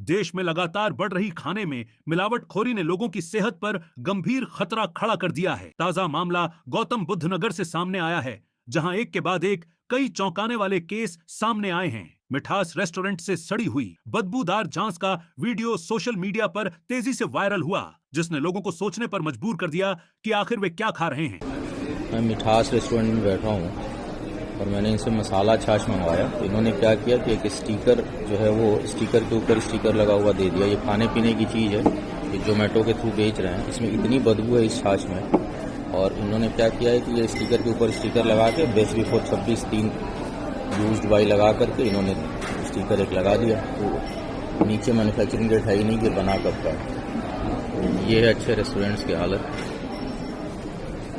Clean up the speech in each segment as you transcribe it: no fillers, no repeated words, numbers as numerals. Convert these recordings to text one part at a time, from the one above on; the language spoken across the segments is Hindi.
देश में लगातार बढ़ रही खाने में मिलावटखोरी ने लोगों की सेहत पर गंभीर खतरा खड़ा कर दिया है। ताजा मामला गौतम बुद्ध नगर से सामने आया है, जहां एक के बाद एक कई चौंकाने वाले केस सामने आए हैं। मिठास रेस्टोरेंट से सड़ी हुई बदबूदार जांच का वीडियो सोशल मीडिया पर तेजी से वायरल हुआ, जिसने लोगों को सोचने पर मजबूर कर दिया कि आखिर वे क्या खा रहे हैं। मैं मिठास रेस्टोरेंट में बैठा हूँ और मैंने इनसे मसाला छाछ मंगवाया। तो इन्होंने क्या किया कि एक स्टिकर जो है वो स्टिकर के ऊपर स्टिकर लगा हुआ दे दिया। ये खाने पीने की चीज़ है, ये जोमेटो के थ्रू बेच रहे हैं। इसमें इतनी बदबू है इस छाछ में, और इन्होंने क्या किया है कि ये स्टिकर के ऊपर स्टिकर लगा के बेस्ट बिफोर 26/3 यूज्ड बाई लगा करके इन्होंने स्टिकर एक लगा दिया। तो नीचे मैन्युफैक्चरिंग डेट है ही नहीं कि बना कब का। तो ये है अच्छे रेस्टोरेंट्स की हालत,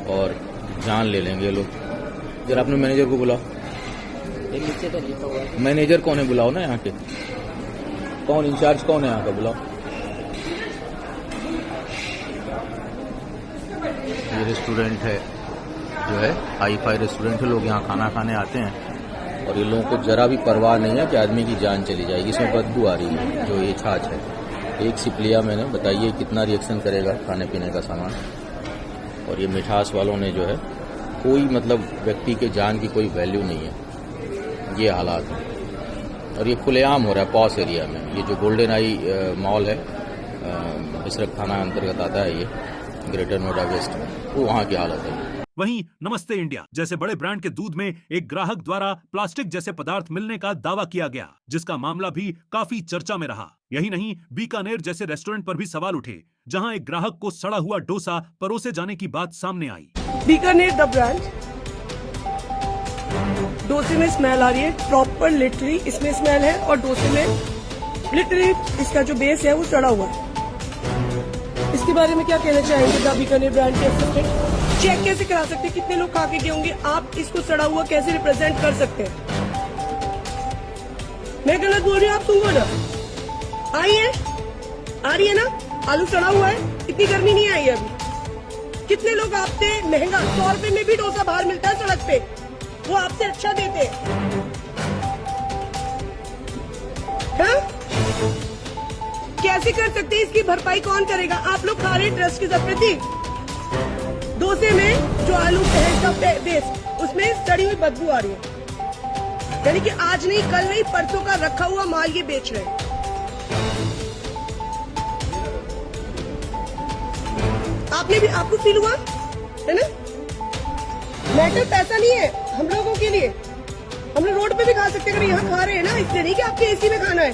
और जान ले लेंगे ये लोग। जरा अपने मैनेजर को बुलाओ। नीचे तो लिखा हुआ है। मैनेजर कौन है, बुलाओ ना यहाँ के। कौन इंचार्ज कौन है यहाँ का, बुलाओ। ये रेस्टोरेंट है जो है हाई फाई रेस्टोरेंट है, लोग यहाँ खाना खाने आते हैं, और ये लोगों को जरा भी परवाह नहीं है कि आदमी की जान चली जाएगी। इसमें बदबू आ रही है जो ये छाछ है। एक सिप लिया मैंने, बताइए कितना रिएक्शन करेगा खाने पीने का सामान। और ये मिठास वालों ने जो है कोई मतलब व्यक्ति के जान की कोई वैल्यू नहीं है, ये हालात हैं। और ये खुलेआम हो रहा है पॉस एरिया में। ये जो गोल्डन आई मॉल है, बिसरक थाना अंतर्गत आता है, ये ग्रेटर नोएडा वेस्ट में, वो वहाँ की हालत है। वहीं नमस्ते इंडिया जैसे बड़े ब्रांड के दूध में एक ग्राहक द्वारा प्लास्टिक जैसे पदार्थ मिलने का दावा किया गया, जिसका मामला भी काफी चर्चा में रहा। यही नहीं, बीकानेर जैसे रेस्टोरेंट पर भी सवाल उठे, जहां एक ग्राहक को सड़ा हुआ डोसा परोसे जाने की बात सामने आई। बीकानेर द ब्रांड, डोसे में स्मेल आ रही है, प्रॉपर लिटरली इसमें स्मेल है, और डोसे में लिटरली इसका जो बेस है वो सड़ा हुआ है। इसके बारे में क्या कहना चाहेंगे द बीकानेर ब्रांड के असिस्टेंट? चेक कैसे करा सकते हैं कितने लोग खा के गए होंगे? आप इसको सड़ा हुआ कैसे रिप्रेजेंट कर सकते हैं? मैं गलत बोल रही हूँ, आप सुनो ना। आ रही है ना? आलू सड़ा हुआ है, इतनी गर्मी नहीं आई है अभी। कितने लोग आपसे महंगा 100 रुपए में भी डोसा बाहर मिलता है सड़क पे, वो आपसे अच्छा देते हैं। कैसे कर सकते हैं? इसकी भरपाई कौन करेगा? आप लोग खा रहे ट्रस्ट की प्रति। डोसे में जो आलू है इसका बेस, उसमें सड़ी हुई बदबू आ रही है। यानी कि आज नहीं, कल नहीं, परसों का रखा हुआ माल ये बेच रहे हैं। आपने भी, आपको फील हुआ है ना? मैटर पैसा नहीं है हम लोगों के लिए। हम लोग रोड पे भी खा सकते हैं, अगर यहाँ खा रहे हैं ना, इसलिए नहीं कि आपके एसी में खाना है,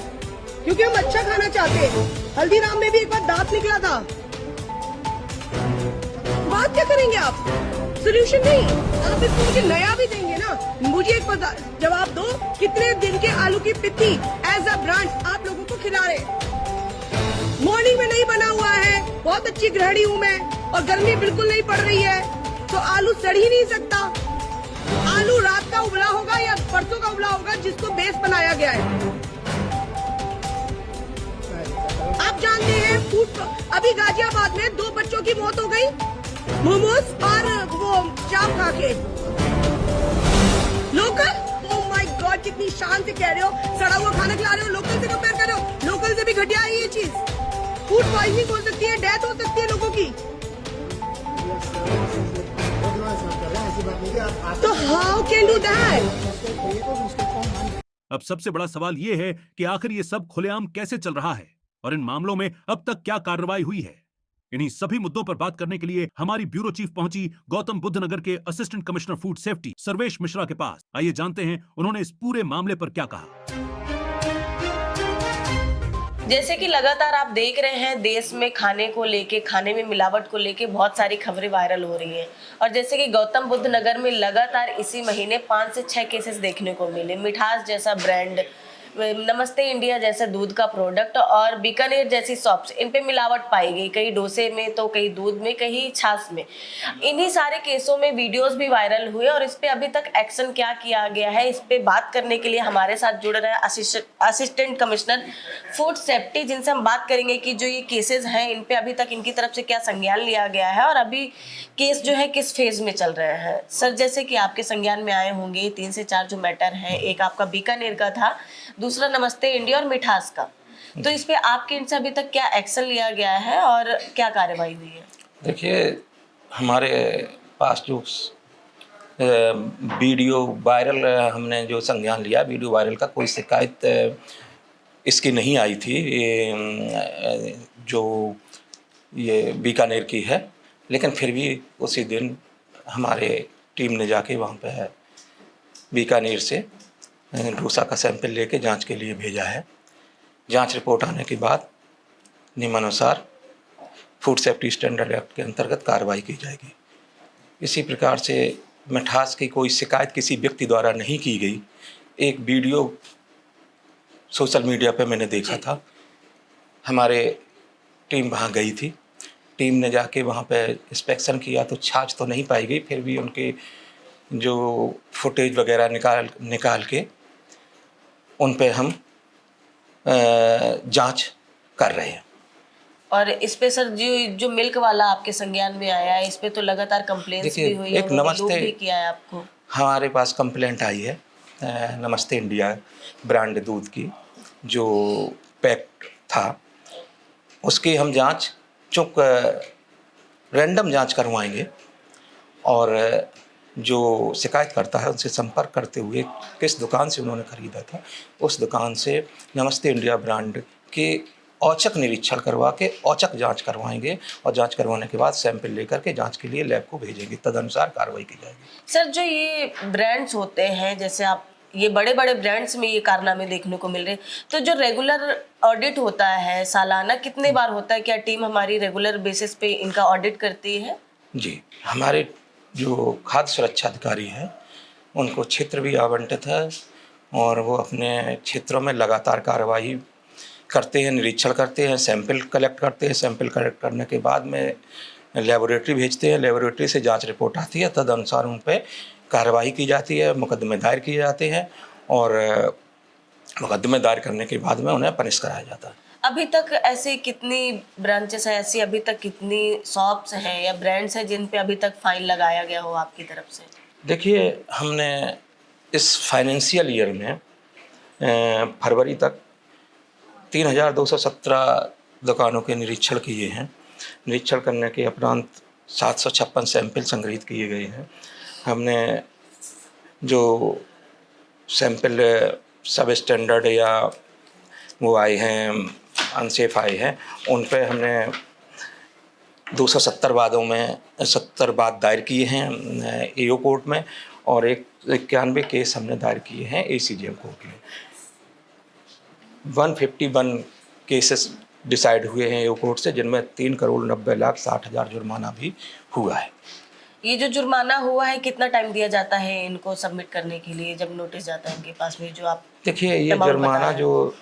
क्योंकि हम अच्छा खाना चाहते हैं। हल्दीराम में भी एक बार दांत निकला था। बात क्या करेंगे आप? सोल्यूशन नहीं, आप इसको मुझे नया भी देंगे ना। मुझे एक जवाब दो, कितने दिन के आलू की पित्ती एज अ ब्रांड आप लोगों को खिला रहे? मॉर्निंग में नहीं बना हुआ है, बहुत अच्छी गृहिणी हूँ मैं, और गर्मी बिल्कुल नहीं पड़ रही है, तो आलू सड़ ही नहीं सकता। आलू रात का उबला होगा या परसों का उबला होगा, जिसको बेस बनाया गया है। आप जानते हैं फूड, अभी गाजियाबाद में 2 बच्चों की मौत हो गई मोमोज और वो चाप खा के। लोकल, ओह माय गॉड, कितनी शान से कह रहे हो, सड़ा हुआ खाना खिला रहे हो, लोकल से कंपेयर कर रहे हो। लोकल से भी घटिया है ये चीज। फूड पॉइजनिंग हो सकती है, डेथ हो सकती है लोगों की। तो हाउ कैन डू दैट? अब सबसे बड़ा सवाल ये है कि आखिर ये सब खुलेआम कैसे चल रहा है, और इन मामलों में अब तक क्या कार्रवाई हुई है। इन्हीं सभी मुद्दों पर बात करने के लिए हमारी ब्यूरो चीफ पहुंची गौतम बुद्ध नगर के assistant commissioner food safety Sarvesh Mishra के पास। आइए जानते हैं उन्होंने इस पूरे मामले पर क्या कहा। जैसे कि लगातार आप देख रहे हैं, देश में खाने को लेके, खाने में मिलावट को लेके बहुत सारी खबरें वायरल हो रही हैं। और जैसे कि गौतम बुद्ध नगर में लगातार इसी महीने 5 से 6 केसेस देखने को मिले। मिठास जैसा ब्रांड, नमस्ते इंडिया जैसा दूध का प्रोडक्ट और बीकानेर जैसी शॉप्स, इन पे मिलावट पाई गई, कहीं डोसे में तो कहीं दूध में, कहीं छाछ में। इन्हीं सारे केसों में वीडियोस भी वायरल हुए और इस पे अभी तक एक्शन क्या किया गया है, इस पे बात करने के लिए हमारे साथ जुड़ रहे हैं असिस्टेंट कमिश्नर फूड सेफ्टी, जिनसे हम बात करेंगे कि जो ये केसेस हैं इन पे अभी तक इनकी तरफ से क्या संज्ञान लिया गया है और अभी केस जो है किस फेज में चल रहे हैं। सर, जैसे कि आपके संज्ञान में आए होंगे 3 से 4 जो मैटर हैं, एक आपका बीकानेर का था, दूसरा नमस्ते इंडिया और मिठास का। तो इस पे आपके इनसे अभी तक क्या एक्शन लिया गया है और क्या कार्रवाई हुई है? देखिए, हमारे पास जो वीडियो वायरल हमने जो संज्ञान लिया, वीडियो वायरल का कोई शिकायत इसकी नहीं आई थी, जो ये बीकानेर की है। लेकिन फिर भी उसी दिन हमारे टीम ने जाके वहाँ पे बीकानेर से डोसा का सैंपल लेके जांच के लिए भेजा है। जांच रिपोर्ट आने के बाद नियमानुसार फूड सेफ्टी स्टैंडर्ड एक्ट के अंतर्गत कार्रवाई की जाएगी। इसी प्रकार से मिठास की कोई शिकायत किसी व्यक्ति द्वारा नहीं की गई। एक वीडियो सोशल मीडिया पे मैंने देखा था, हमारे टीम वहाँ गई थी, टीम ने जाके वहाँ पे इंस्पेक्शन किया तो छाछ तो नहीं पाई गई, फिर भी उनके जो फुटेज वगैरह निकाल के उन पे हम जांच कर रहे हैं। और इस पे सर जो मिल्क वाला आपके संज्ञान में आया है, इस पे तो लगातार कंप्लेंट्स भी हुई है, एक नमस्ते भी किया है आपको। हमारे पास कंप्लेंट आई है नमस्ते इंडिया ब्रांड दूध की, जो पैक्ड था, उसकी हम जांच रैंडम जांच करवाएंगे और जो शिकायत करता है उनसे संपर्क करते हुए किस दुकान से उन्होंने ख़रीदा था उस दुकान से नमस्ते इंडिया ब्रांड के औचक निरीक्षण करवा के औचक जांच करवाएंगे और जांच करवाने के बाद सैंपल लेकर के जांच के लिए लैब को भेजेंगे, तदनुसार कार्रवाई की जाएगी। सर, जो ये ब्रांड्स होते हैं, जैसे आप ये बड़े बड़े ब्रांड्स में ये कारनामे देखने को मिल रहे हैं, तो जो रेगुलर ऑडिट होता है सालाना कितने बार होता है? क्या टीम हमारी रेगुलर बेसिस पे इनका ऑडिट करती है? जी, हमारे जो खाद्य सुरक्षा अधिकारी हैं उनको क्षेत्र भी आवंटित है और वो अपने क्षेत्रों में लगातार कार्रवाई करते हैं, निरीक्षण करते हैं, सैंपल कलेक्ट करते हैं। सैंपल कलेक्ट करने के बाद में लेबोरेटरी भेजते हैं, लेबोरेटरी से जांच रिपोर्ट आती है, तद अनुसार उन पर कार्रवाई की जाती है, मुकदमे दायर किए जाते हैं और मुकदमे दायर करने के बाद में उन्हें पनिश कराया जाता है। अभी तक ऐसी कितनी ब्रांचेस हैं, ऐसी अभी तक कितनी शॉप्स हैं या ब्रांड्स हैं जिन पे अभी तक फाइन लगाया गया हो आपकी तरफ से? देखिए, हमने इस फाइनेंशियल ईयर में फरवरी तक 3217 दुकानों के निरीक्षण किए हैं। निरीक्षण करने के उपरांत 756 सैंपल संग्रहित किए गए हैं। हमने जो सैंपल सब स्टैंडर्ड या वो आए हैं, अनसेफ आए हैं, उन पे हमने 270 वादों में 70 वाद दायर किए हैं एओ कोर्ट में और 91 केस हमने दायर किए हैं एसीजेएम कोर्ट में। 151 केसेस डिसाइड हुए हैं एओ कोर्ट से, जिनमें 3,90,60,000 जुर्माना भी हुआ है। ये जो जुर्माना हुआ है, कितना टाइम दिया जाता है इनको सबमिट करने के लिए जब नोटिस जाता है इनके पास में? जो आप देखिए, ये जुर्माना जो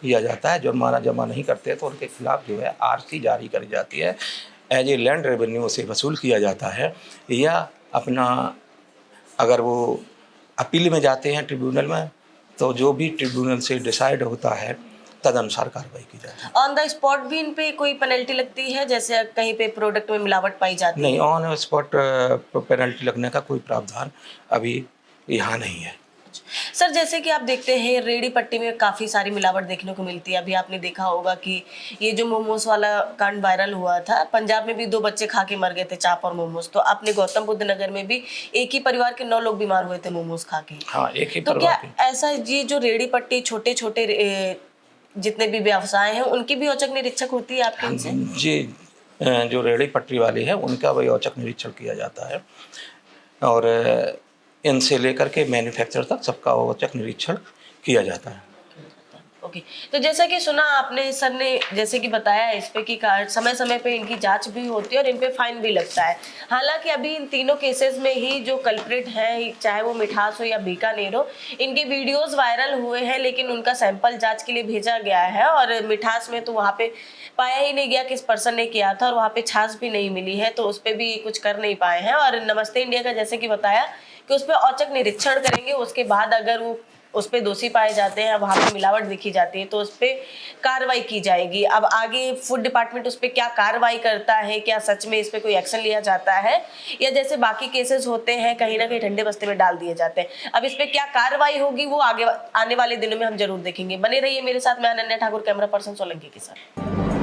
किया जाता है, जुर्माना जमा नहीं करते तो उनके खिलाफ जो है आरसी जारी करी जाती है, एज ए लैंड रेवेन्यू से वसूल किया जाता है, या अपना अगर वो अपील में जाते हैं ट्रिब्यूनल में तो जो भी ट्रिब्यूनल से डिसाइड होता है तद अनुसार कार्रवाई की जाती है। ऑन द स्पॉट भी इन पे कोई पेनल्टी लगती है, जैसे कहीं पे प्रोडक्ट में मिलावट पाई जाती है? नहीं, ऑन स्पॉट पेनल्टी लगने का कोई प्रावधान अभी यहाँ नहीं है। सर, जैसे कि आप देखते हैं रेडी पट्टी में काफ़ी सारी मिलावट देखने को मिलती है। अभी आपने देखा होगा कि ये जो मोमोज वाला कांड वायरल हुआ था, पंजाब में भी 2 बच्चे खा के मर गए थे, चाप और मोमोज। तो अपने गौतम बुद्ध नगर में भी एक ही परिवार के 9 लोग बीमार हुए थे मोमोज खा के। हाँ, एक ही तो परिवार क्या के। ऐसा ये जो रेडी पट्टी छोटे छोटे जितने भी व्यवसाय हैं उनकी भी औचक निरीक्षक होती है आपके इनसे? जी, जो रेहड़ी पटरी वाली है उनका भी औचक निरीक्षण किया जाता है और इनसे लेकर के मैन्युफैक्चरर तक सबका औचक निरीक्षण किया जाता है। ओके, तो जैसा कि सुना आपने, सर ने जैसे कि बताया इस पे कि समय समय पे इनकी जांच भी होती है और इन पे फाइन भी लगता है। हालांकि अभी इन तीनों केसेस में ही जो कल्प्रिट हैं, चाहे वो मिठास हो या बीकानेर हो, इनके वीडियोस वायरल हुए हैं, लेकिन उनका सैंपल जांच के लिए भेजा गया है और मिठास में तो वहाँ पे पाया ही नहीं गया किस पर्सन ने किया था और वहाँ पे छाछ भी नहीं मिली है, तो उस पर भी कुछ कर नहीं पाए हैं। और नमस्ते इंडिया का जैसे कि बताया कि उस पर औचक निरीक्षण करेंगे, उसके बाद अगर वो उस पर दोषी पाए जाते हैं, वहाँ पे मिलावट देखी जाती है, तो उस पर कार्रवाई की जाएगी। अब आगे फूड डिपार्टमेंट उस पर क्या कार्रवाई करता है, क्या सच में इस पर कोई एक्शन लिया जाता है, या जैसे बाकी केसेस होते हैं कहीं ना कहीं ठंडे बस्ते में डाल दिए जाते हैं। अब इस पर क्या कार्रवाई होगी वो आगे आने वाले दिनों में हम जरूर देखेंगे। बने रहिए मेरे साथ, मैं अनन्या ठाकुर, कैमरा पर्सन सोलंकी के साथ।